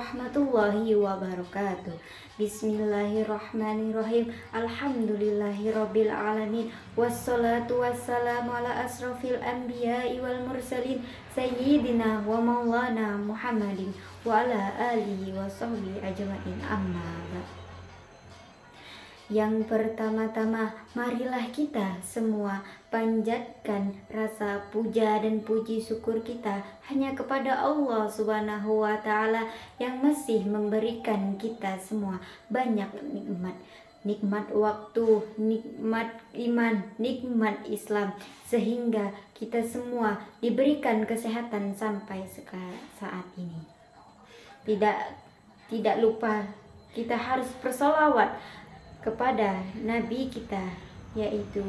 warahmatullahi wabarakatuh. Bismillahirrahmanirrahim. Alhamdulillahirabbil alamin. Wassalatu wassalamu ala asrofil anbiya'i wal mursalin sayyidina wa maulana Muhammadin wa ala alihi wa sahbihi ajmain. Amma ba'd. Yang pertama-tama, marilah kita semua panjatkan rasa puja dan puji syukur kita hanya kepada Allah Subhanahu wa Ta'ala yang masih memberikan kita semua banyak nikmat. Nikmat waktu, nikmat iman, nikmat Islam, sehingga kita semua diberikan kesehatan sampai saat ini. Tidak lupa kita harus bersolawat kepada Nabi kita, yaitu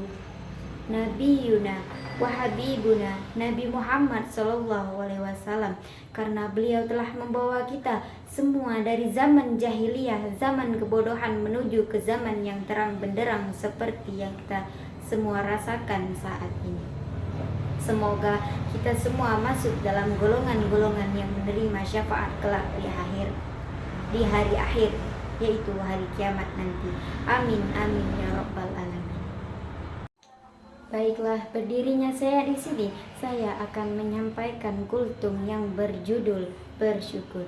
Nabi Yuna wa Habibuna Nabi Muhammad SAW, karena beliau telah membawa kita semua dari zaman jahiliyah, zaman kebodohan menuju ke zaman yang terang benderang seperti yang kita semua rasakan saat ini. Semoga kita semua masuk dalam golongan-golongan yang menerima syafaat kelak di hari akhir, yaitu hari kiamat nanti. Amin amin ya rabbal alamin. Baiklah, berdirinya saya di sini, saya akan menyampaikan kultum yang berjudul bersyukur.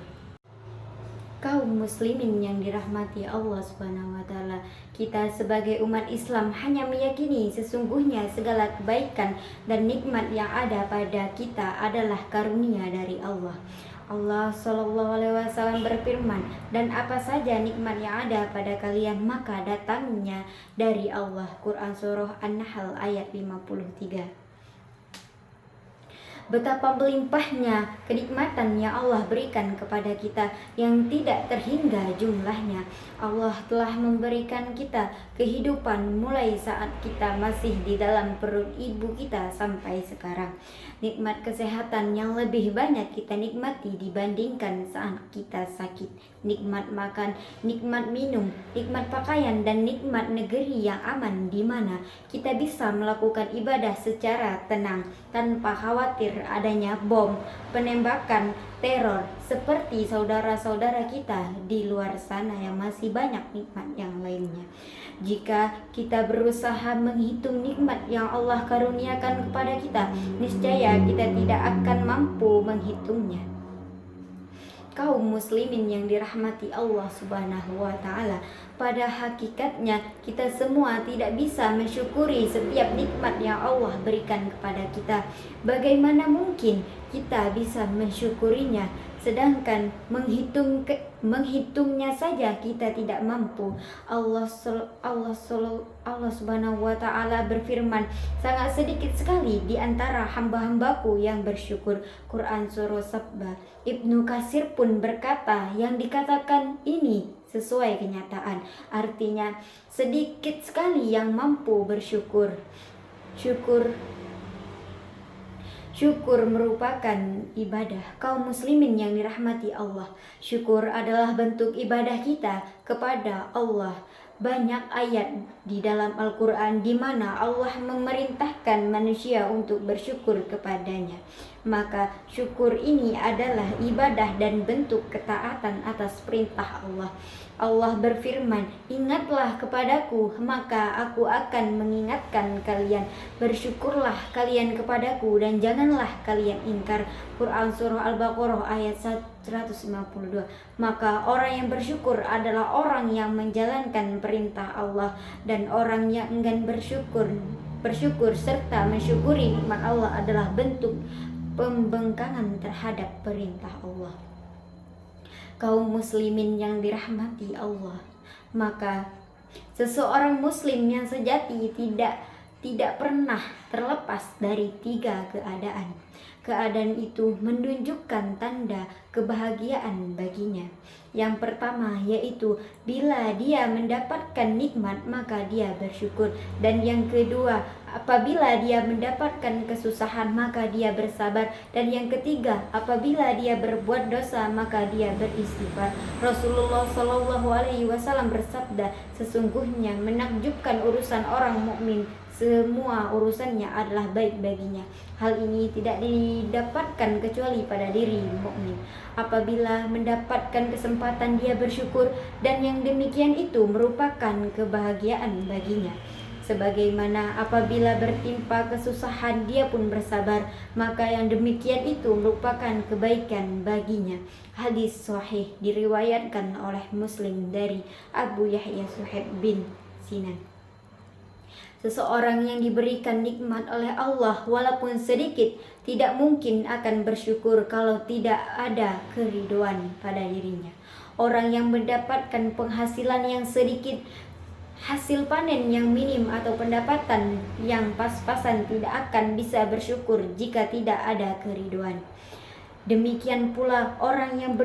Kaum muslimin yang dirahmati Allah Subhanahu wa Ta'ala, kita sebagai umat Islam hanya meyakini sesungguhnya segala kebaikan dan nikmat yang ada pada kita adalah karunia dari Allah. Allah SAW berfirman, dan apa saja nikmat yang ada pada kalian maka datangnya dari Allah. Quran Surah An-Nahl ayat 53. Betapa melimpahnya kenikmatan yang Allah berikan kepada kita yang tidak terhingga jumlahnya. Allah telah memberikan kita kehidupan mulai saat kita masih di dalam perut ibu kita sampai sekarang. Nikmat kesehatan yang lebih banyak kita nikmati dibandingkan saat kita sakit. Nikmat makan, nikmat minum, nikmat pakaian, dan nikmat negeri yang aman di mana kita bisa melakukan ibadah secara tenang tanpa khawatir adanya bom, penembakan, teror seperti saudara-saudara kita di luar sana yang masih banyak nikmat yang lainnya. Jika kita berusaha menghitung nikmat yang Allah karuniakan kepada kita, niscaya kita tidak akan mampu menghitungnya. Kaum muslimin yang dirahmati Allah Subhanahu wa Ta'ala, pada hakikatnya kita semua tidak bisa mensyukuri setiap nikmat yang Allah berikan kepada kita. Bagaimana mungkin kita bisa mensyukurinya sedangkan menghitungnya saja kita tidak mampu? Allah Subhanahu wa Ta'ala berfirman, sangat sedikit sekali di antara hamba-hambaku yang bersyukur. Quran Surah Sabah. Ibnu Katsir pun berkata, yang dikatakan ini sesuai kenyataan, artinya sedikit sekali yang mampu bersyukur. Syukur merupakan ibadah. Kaum muslimin yang dirahmati Allah, syukur adalah bentuk ibadah kita kepada Allah. Banyak ayat di dalam Al-Quran di mana Allah memerintahkan manusia untuk bersyukur kepadanya. Maka syukur ini adalah ibadah dan bentuk ketaatan atas perintah Allah. Allah berfirman, ingatlah kepadaku, maka aku akan mengingatkan kalian. Bersyukurlah kalian kepadaku dan janganlah kalian ingkar. Quran Surah Al-Baqarah ayat 152. Maka orang yang bersyukur adalah orang yang menjalankan perintah Allah, dan orang yang enggan bersyukur serta mensyukuri nikmat Allah adalah bentuk pembangkangan terhadap perintah Allah. Kaum muslimin yang dirahmati Allah, maka seseorang muslim yang sejati tidak pernah terlepas dari 3 keadaan. Keadaan itu menunjukkan tanda kebahagiaan baginya. Yang pertama yaitu bila dia mendapatkan nikmat maka dia bersyukur, dan yang kedua apabila dia mendapatkan kesusahan maka dia bersabar, dan yang ketiga apabila dia berbuat dosa maka dia beristighfar. Rasulullah SAW bersabda, sesungguhnya menakjubkan urusan orang mukmin semua urusannya adalah baik baginya. Hal ini tidak didapatkan kecuali pada diri mukmin. Apabila mendapatkan kesempatan dia bersyukur, dan yang demikian itu merupakan kebahagiaan baginya. Sebagaimana apabila bertimpa kesusahan dia pun bersabar, maka yang demikian itu merupakan kebaikan baginya. Hadis sahih diriwayatkan oleh Muslim dari Abu Yahya Suhaib bin Sinan. Seseorang yang diberikan nikmat oleh Allah walaupun sedikit tidak mungkin akan bersyukur kalau tidak ada keridhaan pada dirinya. Orang yang mendapatkan penghasilan yang sedikit, hasil panen yang minim atau pendapatan yang pas-pasan tidak akan bisa bersyukur jika tidak ada keridhaan. Demikian pula orang yang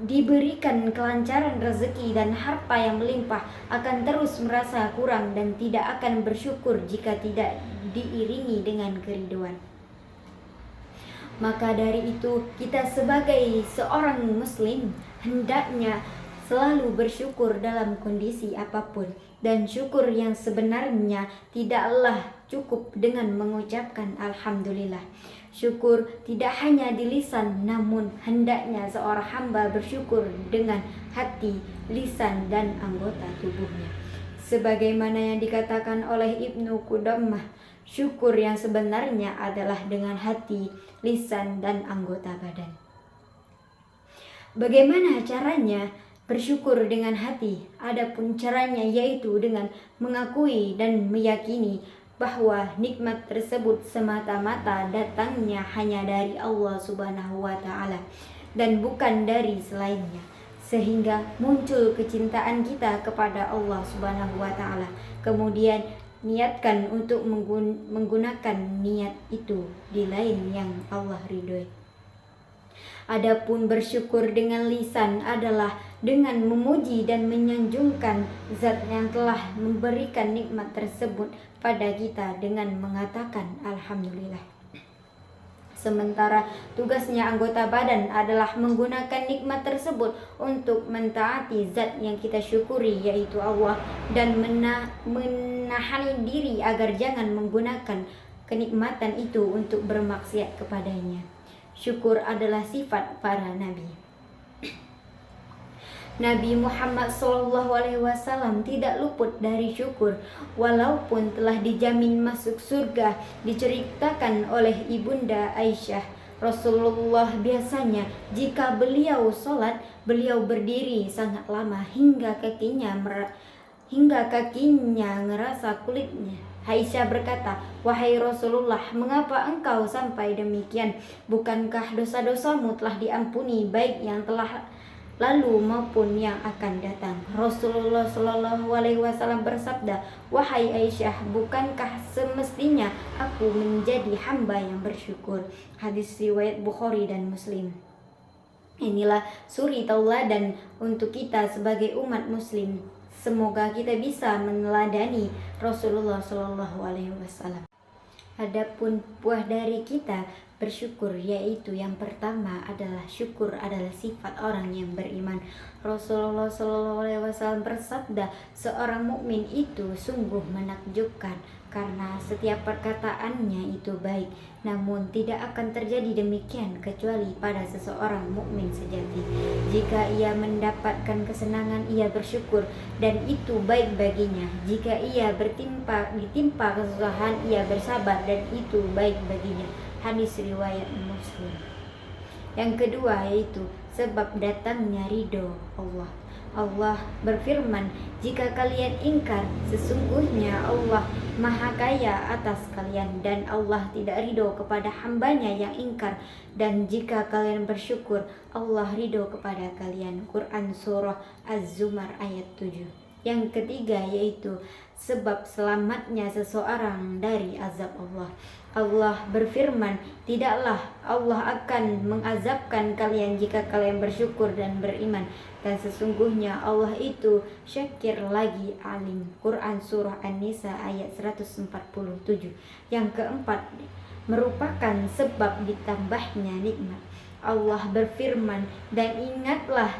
diberikan kelancaran rezeki dan harta yang melimpah akan terus merasa kurang dan tidak akan bersyukur jika tidak diiringi dengan keridhaan. Maka dari itu, kita sebagai seorang muslim hendaknya selalu bersyukur dalam kondisi apapun. Dan syukur yang sebenarnya tidaklah cukup dengan mengucapkan Alhamdulillah. Syukur tidak hanya di lisan, namun hendaknya seorang hamba bersyukur dengan hati, lisan, dan anggota tubuhnya. Sebagaimana yang dikatakan oleh Ibnu Qudamah, syukur yang sebenarnya adalah dengan hati, lisan, dan anggota badan. Bagaimana caranya bersyukur dengan hati? Adapun caranya yaitu dengan mengakui dan meyakini bahwa nikmat tersebut semata-mata datangnya hanya dari Allah Subhanahu wa Ta'ala dan bukan dari selainnya, sehingga muncul kecintaan kita kepada Allah Subhanahu wa Ta'ala. Kemudian niatkan untuk menggunakan niat itu di lain yang Allah ridhoi. Adapun bersyukur dengan lisan adalah dengan memuji dan menyanjungkan zat yang telah memberikan nikmat tersebut pada kita dengan mengatakan Alhamdulillah. Sementara tugasnya anggota badan adalah menggunakan nikmat tersebut untuk mentaati zat yang kita syukuri, yaitu Allah, dan menahan diri agar jangan menggunakan kenikmatan itu untuk bermaksiat kepadanya. Syukur adalah sifat para nabi. Nabi Muhammad SAW tidak luput dari syukur walaupun telah dijamin masuk surga. Diceritakan oleh Ibunda Aisyah, Rasulullah biasanya jika beliau sholat, beliau berdiri sangat lama hingga kakinya ngerasa kulitnya. Aisyah berkata, "Wahai Rasulullah, mengapa engkau sampai demikian? Bukankah dosa-dosamu telah diampuni, baik yang telah lalu maupun yang akan datang?" Rasulullah SAW bersabda, "Wahai Aisyah, bukankah semestinya aku menjadi hamba yang bersyukur?" Hadis riwayat Bukhari dan Muslim. Inilah suri tauladan untuk kita sebagai umat muslim. Semoga kita bisa meneladani Rasulullah SAW. Adapun buah dari kita bersyukur, yaitu yang pertama adalah syukur adalah sifat orang yang beriman. Rasulullah SAW bersabda, seorang mukmin itu sungguh menakjubkan karena setiap perkataannya itu baik, namun tidak akan terjadi demikian kecuali pada seseorang mukmin sejati. Jika ia mendapatkan kesenangan, ia bersyukur dan itu baik baginya. Jika ia ditimpa kesusahan, ia bersabar dan itu baik baginya. Hadis riwayat Muslim. Yang kedua yaitu sebab datangnya ridho Allah. Allah berfirman, "Jika kalian ingkar, sesungguhnya Allah Maha Kaya atas kalian, dan Allah tidak ridho kepada hambanya yang ingkar. Dan jika kalian bersyukur, Allah ridho kepada kalian." Quran Surah Az-Zumar ayat 7. Yang ketiga yaitu sebab selamatnya seseorang dari azab Allah. Allah berfirman, "Tidaklah Allah akan mengazabkan kalian jika kalian bersyukur dan beriman, dan sesungguhnya Allah itu syakir lagi alim." Quran Surah An-Nisa ayat 147. Yang keempat merupakan sebab ditambahnya nikmat. Allah berfirman, "Dan ingatlah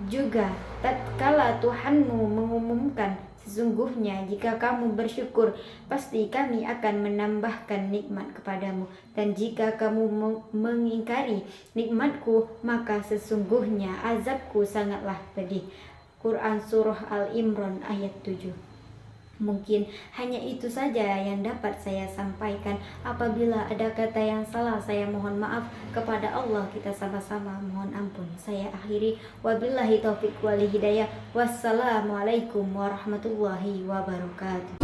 juga tatkala Tuhanmu mengumumkan Sesungguhnya jika kamu bersyukur, pasti kami akan menambahkan nikmat kepadamu. Dan jika kamu mengingkari nikmatku, maka sesungguhnya azabku sangatlah pedih. Quran Surah Al-Imran ayat 7. Mungkin hanya itu saja yang dapat saya sampaikan. Apabila ada kata yang salah, saya mohon maaf. Kepada Allah kita sama-sama mohon ampun. Saya akhiri, wabillahi taufiq wal hidayah. Wassalamualaikum warahmatullahi wabarakatuh.